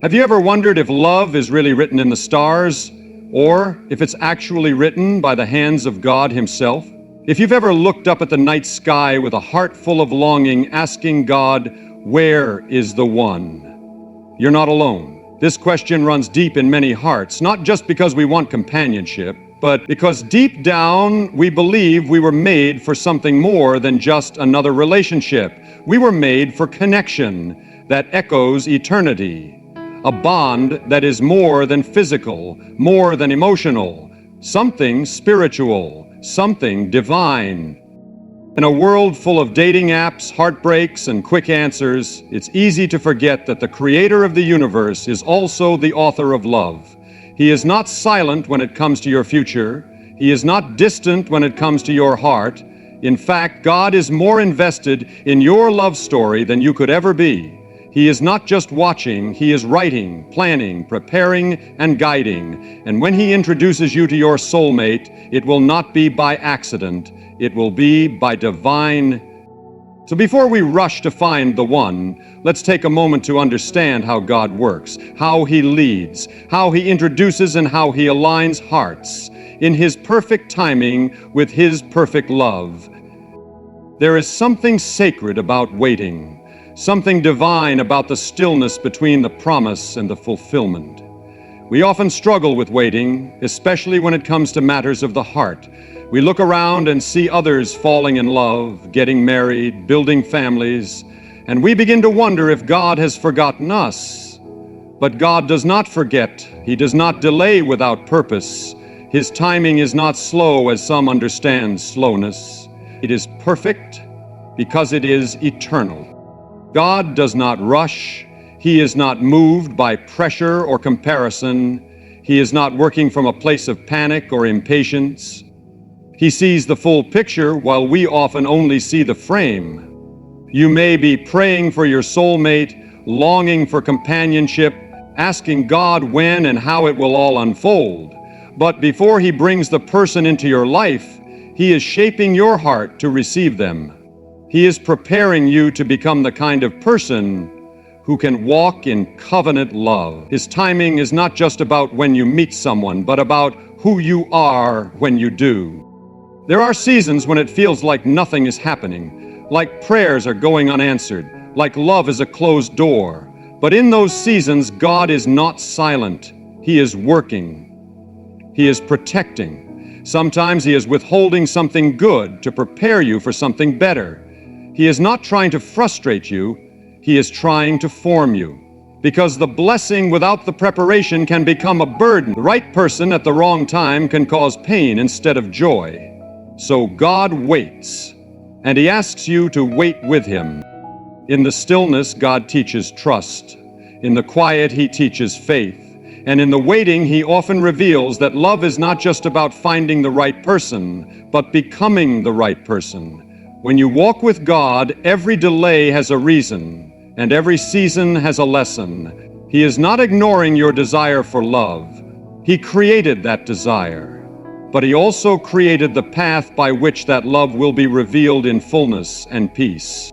Have you ever wondered if love is really written in the stars, or if it's actually written by the hands of God Himself? If you've ever looked up at the night sky with a heart full of longing, asking God, "Where is the one?" You're not alone. This question runs deep in many hearts, not just because we want companionship, but because deep down we believe we were made for something more than just another relationship. We were made for connection that echoes eternity. A bond that is more than physical, more than emotional, something spiritual, something divine. In a world full of dating apps, heartbreaks, and quick answers, it's easy to forget that the creator of the universe is also the author of love. He is not silent when it comes to your future. He is not distant when it comes to your heart. In fact, God is more invested in your love story than you could ever be. He is not just watching, He is writing, planning, preparing, and guiding. And when He introduces you to your soulmate, it will not be by accident. It will be by divine. So before we rush to find the one, let's take a moment to understand how God works, how He leads, how He introduces, and how He aligns hearts in His perfect timing with His perfect love. There is something sacred about waiting. Something divine about the stillness between the promise and the fulfillment. We often struggle with waiting, especially when it comes to matters of the heart. We look around and see others falling in love, getting married, building families, and we begin to wonder if God has forgotten us. But God does not forget. He does not delay without purpose. His timing is not slow as some understand slowness. It is perfect because it is eternal. God does not rush. He is not moved by pressure or comparison. He is not working from a place of panic or impatience. He sees the full picture while we often only see the frame. You may be praying for your soulmate, longing for companionship, asking God when and how it will all unfold. But before He brings the person into your life, He is shaping your heart to receive them. He is preparing you to become the kind of person who can walk in covenant love. His timing is not just about when you meet someone, but about who you are when you do. There are seasons when it feels like nothing is happening, like prayers are going unanswered, like love is a closed door. But in those seasons, God is not silent. He is working. He is protecting. Sometimes He is withholding something good to prepare you for something better. He is not trying to frustrate you, He is trying to form you. Because the blessing without the preparation can become a burden. The right person at the wrong time can cause pain instead of joy. So God waits, and He asks you to wait with Him. In the stillness, God teaches trust. In the quiet, He teaches faith. And in the waiting, He often reveals that love is not just about finding the right person, but becoming the right person. When you walk with God, every delay has a reason, and every season has a lesson. He is not ignoring your desire for love. He created that desire, but He also created the path by which that love will be revealed in fullness and peace.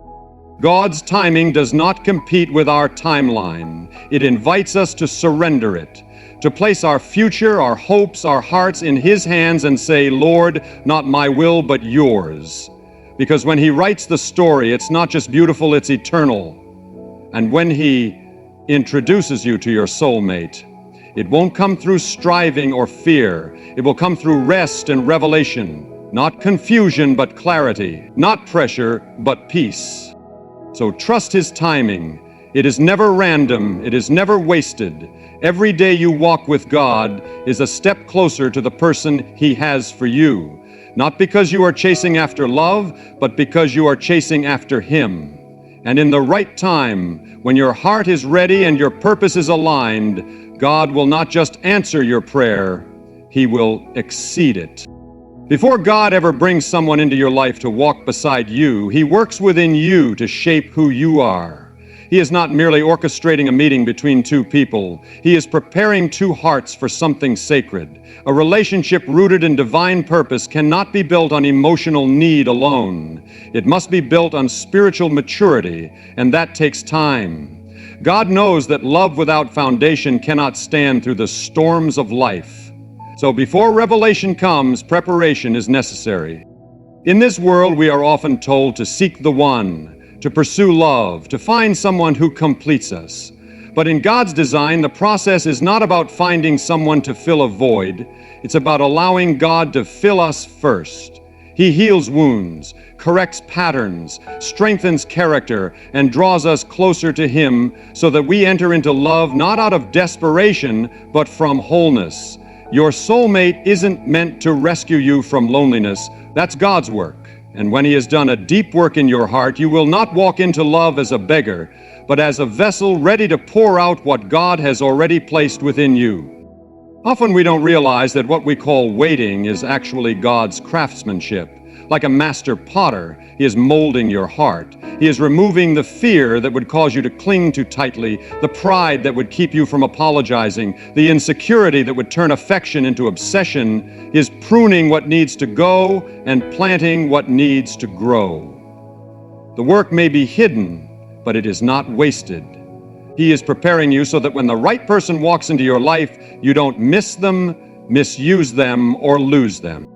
God's timing does not compete with our timeline. It invites us to surrender it, to place our future, our hopes, our hearts in His hands and say, "Lord, not my will, but yours." Because when He writes the story, it's not just beautiful, it's eternal. And when He introduces you to your soulmate, it won't come through striving or fear. It will come through rest and revelation. Not confusion, but clarity. Not pressure, but peace. So trust His timing. It is never random. It is never wasted. Every day you walk with God is a step closer to the person He has for you. Not because you are chasing after love, but because you are chasing after Him. And in the right time, when your heart is ready and your purpose is aligned, God will not just answer your prayer, He will exceed it. Before God ever brings someone into your life to walk beside you, He works within you to shape who you are. He is not merely orchestrating a meeting between two people. He is preparing two hearts for something sacred. A relationship rooted in divine purpose cannot be built on emotional need alone. It must be built on spiritual maturity, and that takes time. God knows that love without foundation cannot stand through the storms of life. So before revelation comes, preparation is necessary. In this world, we are often told to seek the one, to pursue love, to find someone who completes us. But in God's design, the process is not about finding someone to fill a void. It's about allowing God to fill us first. He heals wounds, corrects patterns, strengthens character, and draws us closer to Him so that we enter into love not out of desperation, but from wholeness. Your soulmate isn't meant to rescue you from loneliness. That's God's work. And when He has done a deep work in your heart, you will not walk into love as a beggar, but as a vessel ready to pour out what God has already placed within you. Often we don't realize that what we call waiting is actually God's craftsmanship. Like a master potter, He is molding your heart. He is removing the fear that would cause you to cling too tightly, the pride that would keep you from apologizing, the insecurity that would turn affection into obsession. He is pruning what needs to go and planting what needs to grow. The work may be hidden, but it is not wasted. He is preparing you so that when the right person walks into your life, you don't miss them, misuse them, or lose them.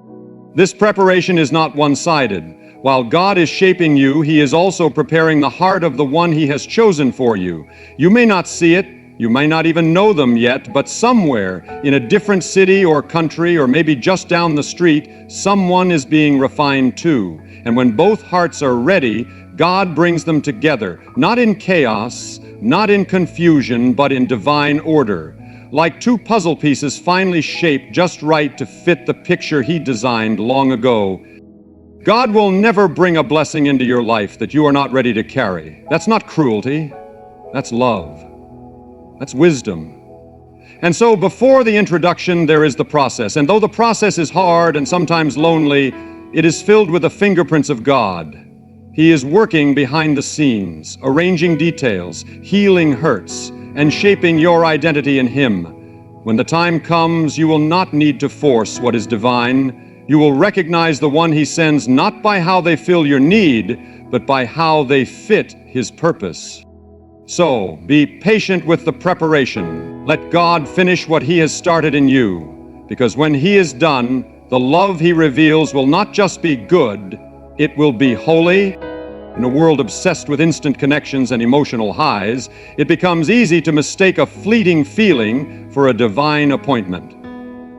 This preparation is not one-sided. While God is shaping you, He is also preparing the heart of the one He has chosen for you. You may not see it, you may not even know them yet, but somewhere in a different city or country, or maybe just down the street, someone is being refined too. And when both hearts are ready, God brings them together, not in chaos, not in confusion, but in divine order. Like two puzzle pieces finely shaped just right to fit the picture He designed long ago. God will never bring a blessing into your life that you are not ready to carry. That's not cruelty. That's love. That's wisdom. And so before the introduction, there is the process. And though the process is hard and sometimes lonely, it is filled with the fingerprints of God. He is working behind the scenes, arranging details, healing hurts, and shaping your identity in Him. When the time comes, you will not need to force what is divine. You will recognize the one He sends not by how they fill your need, but by how they fit His purpose. So, be patient with the preparation. Let God finish what He has started in you, because when He is done, the love He reveals will not just be good, it will be holy. In a world obsessed with instant connections and emotional highs, it becomes easy to mistake a fleeting feeling for a divine appointment.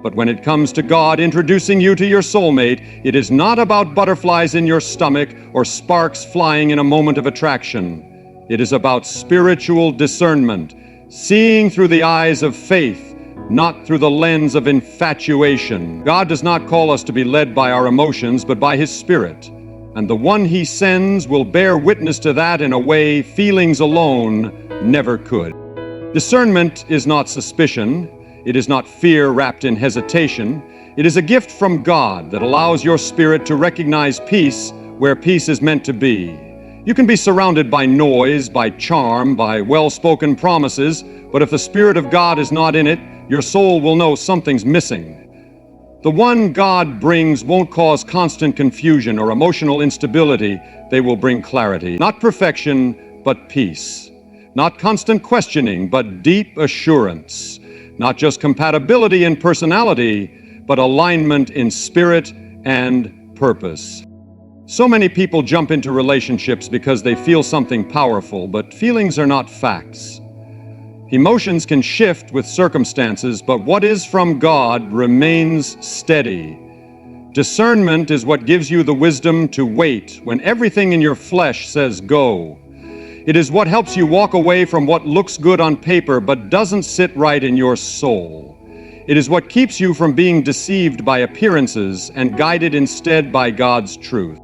But when it comes to God introducing you to your soulmate, it is not about butterflies in your stomach or sparks flying in a moment of attraction. It is about spiritual discernment, seeing through the eyes of faith, not through the lens of infatuation. God does not call us to be led by our emotions, but by His Spirit. And the one He sends will bear witness to that in a way feelings alone never could. Discernment is not suspicion. It is not fear wrapped in hesitation. It is a gift from God that allows your spirit to recognize peace where peace is meant to be. You can be surrounded by noise, by charm, by well-spoken promises, but if the Spirit of God is not in it, your soul will know something's missing. The one God brings won't cause constant confusion or emotional instability. They will bring clarity. Not perfection, but peace. Not constant questioning, but deep assurance. Not just compatibility in personality, but alignment in spirit and purpose. So many people jump into relationships because they feel something powerful, but feelings are not facts. Emotions can shift with circumstances, but what is from God remains steady. Discernment is what gives you the wisdom to wait when everything in your flesh says go. It is what helps you walk away from what looks good on paper but doesn't sit right in your soul. It is what keeps you from being deceived by appearances and guided instead by God's truth.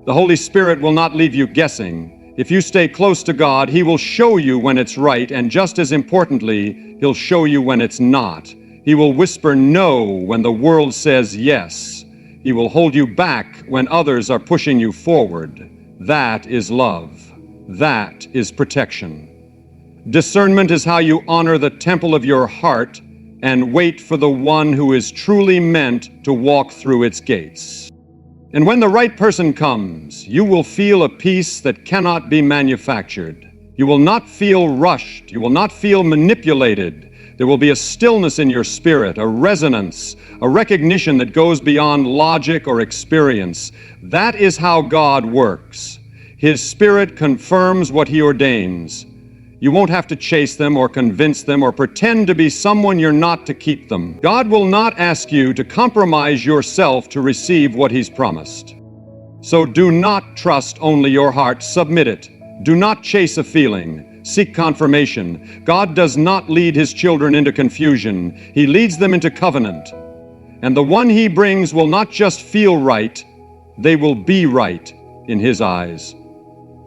The Holy Spirit will not leave you guessing. If you stay close to God, He will show you when it's right, and just as importantly, He'll show you when it's not. He will whisper no when the world says yes. He will hold you back when others are pushing you forward. That is love. That is protection. Discernment is how you honor the temple of your heart and wait for the one who is truly meant to walk through its gates. And when the right person comes, you will feel a peace that cannot be manufactured. You will not feel rushed. You will not feel manipulated. There will be a stillness in your spirit, a resonance, a recognition that goes beyond logic or experience. That is how God works. His Spirit confirms what He ordains. You won't have to chase them or convince them or pretend to be someone you're not to keep them. God will not ask you to compromise yourself to receive what He's promised. So do not trust only your heart, submit it. Do not chase a feeling, seek confirmation. God does not lead His children into confusion. He leads them into covenant. And the one He brings will not just feel right, they will be right in His eyes.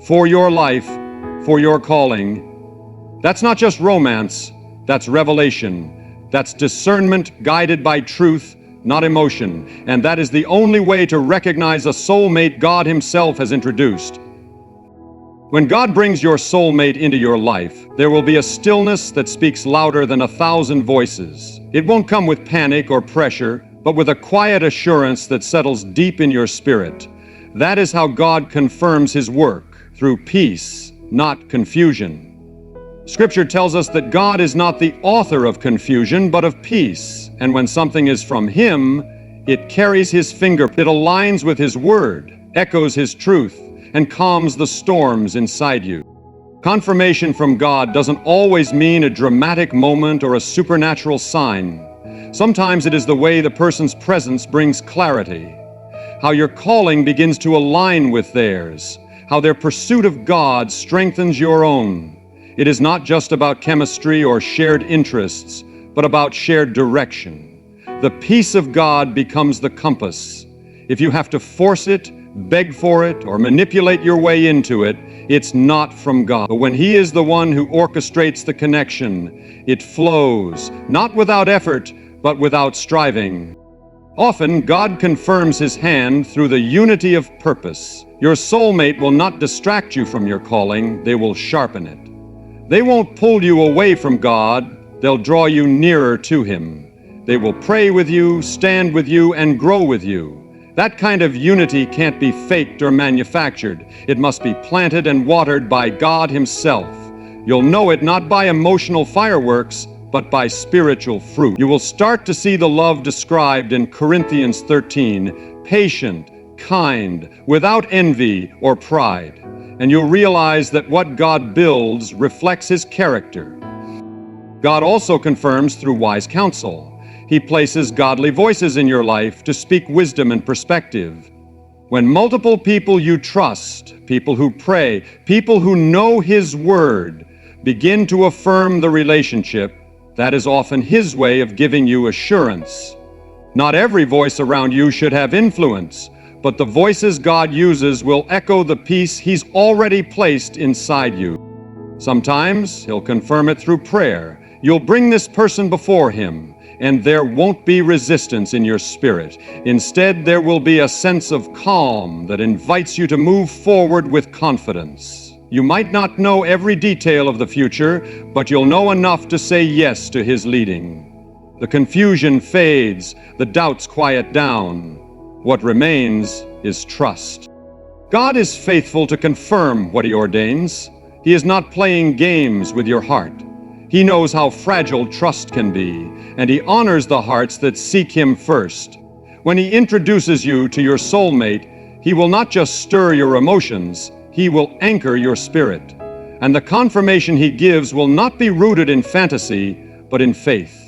For your life, for your calling, that's not just romance, that's revelation. That's discernment guided by truth, not emotion. And that is the only way to recognize a soulmate God Himself has introduced. When God brings your soulmate into your life, there will be a stillness that speaks louder than 1,000 voices. It won't come with panic or pressure, but with a quiet assurance that settles deep in your spirit. That is how God confirms His work, through peace, not confusion. Scripture tells us that God is not the author of confusion, but of peace. And when something is from Him, it carries His finger. It aligns with His word, echoes His truth, and calms the storms inside you. Confirmation from God doesn't always mean a dramatic moment or a supernatural sign. Sometimes it is the way the person's presence brings clarity, how your calling begins to align with theirs, how their pursuit of God strengthens your own. It is not just about chemistry or shared interests, but about shared direction. The peace of God becomes the compass. If you have to force it, beg for it, or manipulate your way into it, it's not from God. But when He is the one who orchestrates the connection, it flows, not without effort, but without striving. Often, God confirms His hand through the unity of purpose. Your soulmate will not distract you from your calling, they will sharpen it. They won't pull you away from God, they'll draw you nearer to Him. They will pray with you, stand with you, and grow with you. That kind of unity can't be faked or manufactured. It must be planted and watered by God Himself. You'll know it not by emotional fireworks, but by spiritual fruit. You will start to see the love described in Corinthians 13, patient, kind, without envy or pride. And you'll realize that what God builds reflects His character. God also confirms through wise counsel. He places godly voices in your life to speak wisdom and perspective. When multiple people you trust, people who pray, people who know His word, begin to affirm the relationship, that is often His way of giving you assurance. Not every voice around you should have influence, but the voices God uses will echo the peace He's already placed inside you. Sometimes He'll confirm it through prayer. You'll bring this person before Him, and there won't be resistance in your spirit. Instead, there will be a sense of calm that invites you to move forward with confidence. You might not know every detail of the future, but you'll know enough to say yes to His leading. The confusion fades, the doubts quiet down. What remains is trust. God is faithful to confirm what He ordains. He is not playing games with your heart. He knows how fragile trust can be, and He honors the hearts that seek Him first. When He introduces you to your soulmate, He will not just stir your emotions, He will anchor your spirit. And the confirmation He gives will not be rooted in fantasy, but in faith.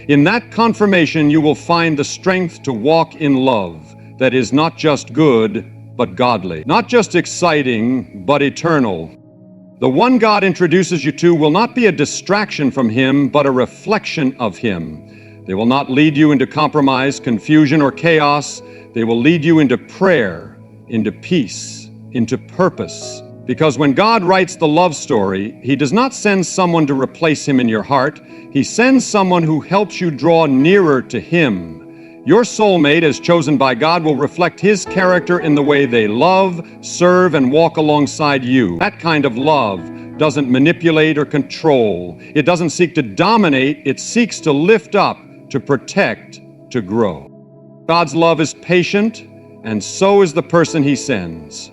In that confirmation, you will find the strength to walk in love that is not just good, but godly. Not just exciting, but eternal. The one God introduces you to will not be a distraction from Him, but a reflection of Him. They will not lead you into compromise, confusion, or chaos. They will lead you into prayer, into peace, into purpose. Because when God writes the love story, He does not send someone to replace Him in your heart. He sends someone who helps you draw nearer to Him. Your soulmate, as chosen by God, will reflect His character in the way they love, serve, and walk alongside you. That kind of love doesn't manipulate or control. It doesn't seek to dominate. It seeks to lift up, to protect, to grow. God's love is patient, and so is the person He sends.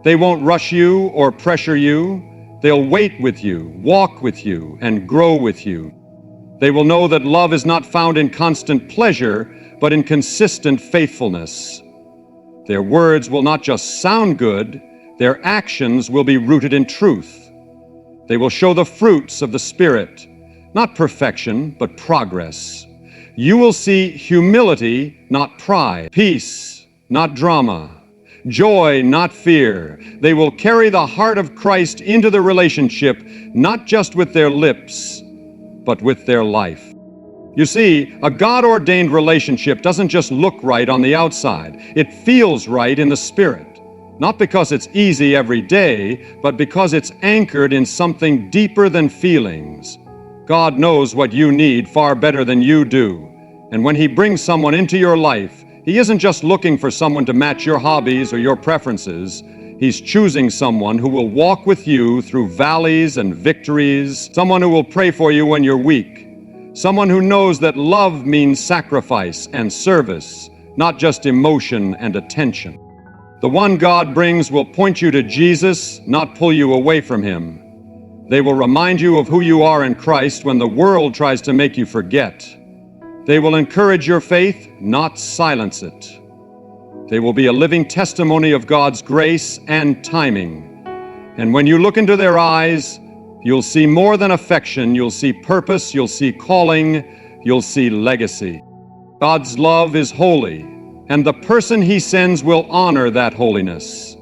They won't rush you or pressure you. They'll wait with you, walk with you, and grow with you. They will know that love is not found in constant pleasure, but in consistent faithfulness. Their words will not just sound good, their actions will be rooted in truth. They will show the fruits of the Spirit, not perfection, but progress. You will see humility, not pride, peace, not drama, joy, not fear. They will carry the heart of Christ into the relationship, not just with their lips, but with their life. You see, a God-ordained relationship doesn't just look right on the outside. It feels right in the spirit. Not because it's easy every day, but because it's anchored in something deeper than feelings. God knows what you need far better than you do. And when He brings someone into your life, He isn't just looking for someone to match your hobbies or your preferences. He's choosing someone who will walk with you through valleys and victories, someone who will pray for you when you're weak, someone who knows that love means sacrifice and service, not just emotion and attention. The one God brings will point you to Jesus, not pull you away from Him. They will remind you of who you are in Christ when the world tries to make you forget. They will encourage your faith, not silence it. They will be a living testimony of God's grace and timing. And when you look into their eyes, you'll see more than affection. You'll see purpose, you'll see calling, you'll see legacy. God's love is holy, and the person He sends will honor that holiness.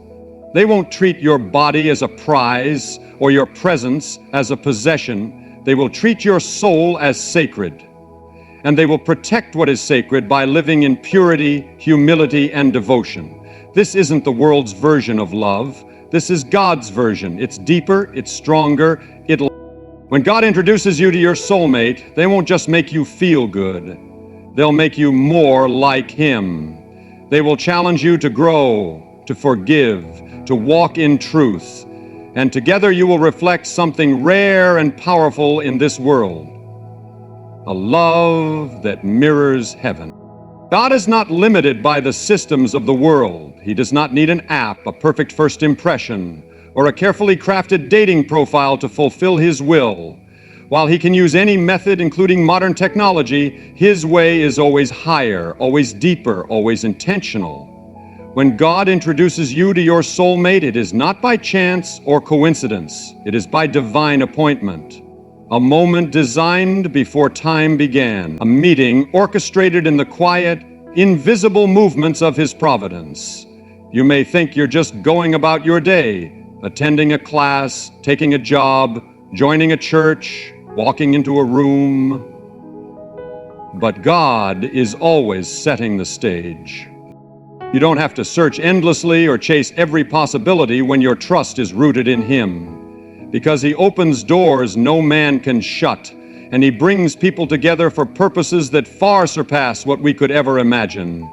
They won't treat your body as a prize or your presence as a possession. They will treat your soul as sacred. And they will protect what is sacred by living in purity, humility, and devotion. This isn't the world's version of love. This is God's version. It's deeper, it's stronger, When God introduces you to your soulmate, they won't just make you feel good. They'll make you more like Him. They will challenge you to grow, to forgive, to walk in truth. And together you will reflect something rare and powerful in this world. A love that mirrors heaven. God is not limited by the systems of the world. He does not need an app, a perfect first impression, or a carefully crafted dating profile to fulfill His will. While He can use any method, including modern technology, His way is always higher, always deeper, always intentional. When God introduces you to your soulmate, it is not by chance or coincidence. It is by divine appointment. A moment designed before time began. A meeting orchestrated in the quiet, invisible movements of His providence. You may think you're just going about your day, attending a class, taking a job, joining a church, walking into a room. But God is always setting the stage. You don't have to search endlessly or chase every possibility when your trust is rooted in Him. Because He opens doors no man can shut, and He brings people together for purposes that far surpass what we could ever imagine.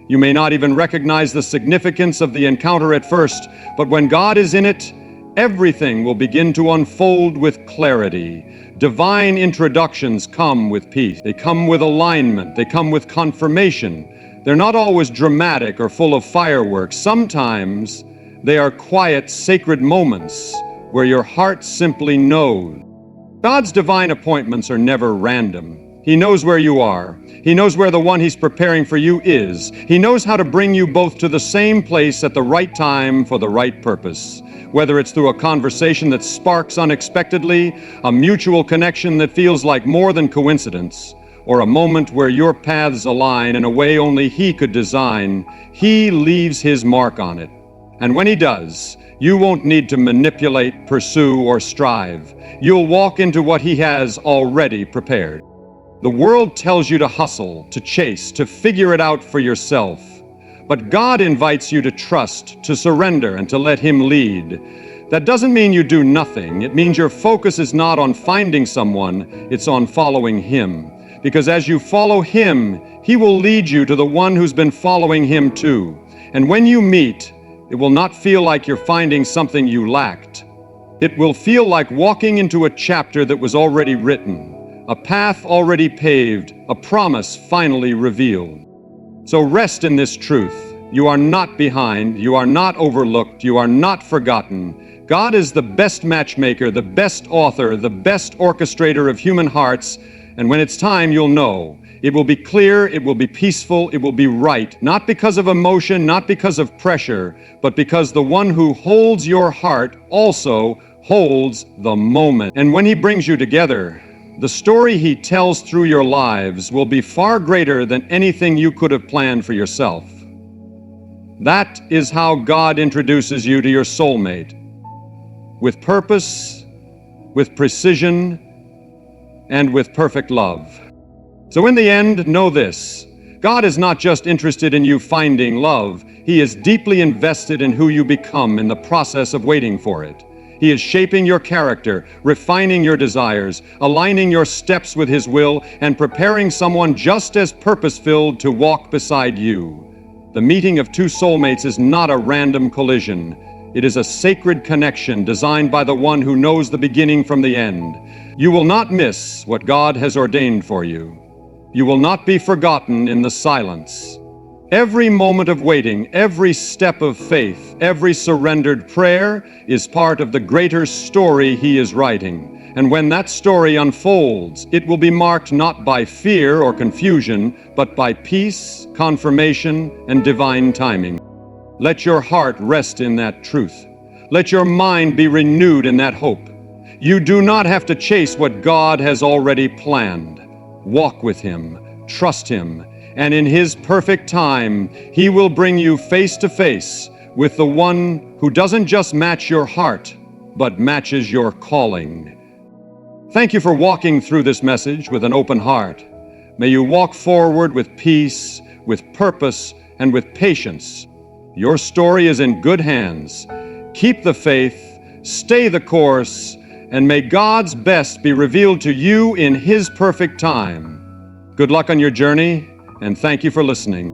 You may not even recognize the significance of the encounter at first, but when God is in it, everything will begin to unfold with clarity. Divine introductions come with peace. They come with alignment. They come with confirmation. They're not always dramatic or full of fireworks. Sometimes they are quiet, sacred moments where your heart simply knows. God's divine appointments are never random. He knows where you are. He knows where the one He's preparing for you is. He knows how to bring you both to the same place at the right time for the right purpose. Whether it's through a conversation that sparks unexpectedly, a mutual connection that feels like more than coincidence, or a moment where your paths align in a way only He could design, He leaves His mark on it. And when He does, you won't need to manipulate, pursue, or strive. You'll walk into what He has already prepared. The world tells you to hustle, to chase, to figure it out for yourself. But God invites you to trust, to surrender, and to let Him lead. That doesn't mean you do nothing. It means your focus is not on finding someone, it's on following Him. Because as you follow Him, He will lead you to the one who's been following Him too. And when you meet, it will not feel like you're finding something you lacked. It will feel like walking into a chapter that was already written, a path already paved, a promise finally revealed. So rest in this truth. You are not behind, you are not overlooked, you are not forgotten. God is the best matchmaker, the best author, the best orchestrator of human hearts, and when it's time, you'll know. It will be clear, it will be peaceful, it will be right, not because of emotion, not because of pressure, but because the one who holds your heart also holds the moment. And when he brings you together, the story he tells through your lives will be far greater than anything you could have planned for yourself. That is how God introduces you to your soulmate. With purpose, with precision, and with perfect love. So in the end, know this. God is not just interested in you finding love. He is deeply invested in who you become in the process of waiting for it. He is shaping your character, refining your desires, aligning your steps with His will, and preparing someone just as purpose-filled to walk beside you. The meeting of two soulmates is not a random collision. It is a sacred connection designed by the one who knows the beginning from the end. You will not miss what God has ordained for you. You will not be forgotten in the silence. Every moment of waiting, every step of faith, every surrendered prayer is part of the greater story He is writing. And when that story unfolds, it will be marked not by fear or confusion, but by peace, confirmation, and divine timing. Let your heart rest in that truth. Let your mind be renewed in that hope. You do not have to chase what God has already planned. Walk with Him, trust Him, and in His perfect time, He will bring you face to face with the one who doesn't just match your heart, but matches your calling. Thank you for walking through this message with an open heart. May you walk forward with peace, with purpose, and with patience. Your story is in good hands. Keep the faith, stay the course, and may God's best be revealed to you in His perfect time. Good luck on your journey, and thank you for listening.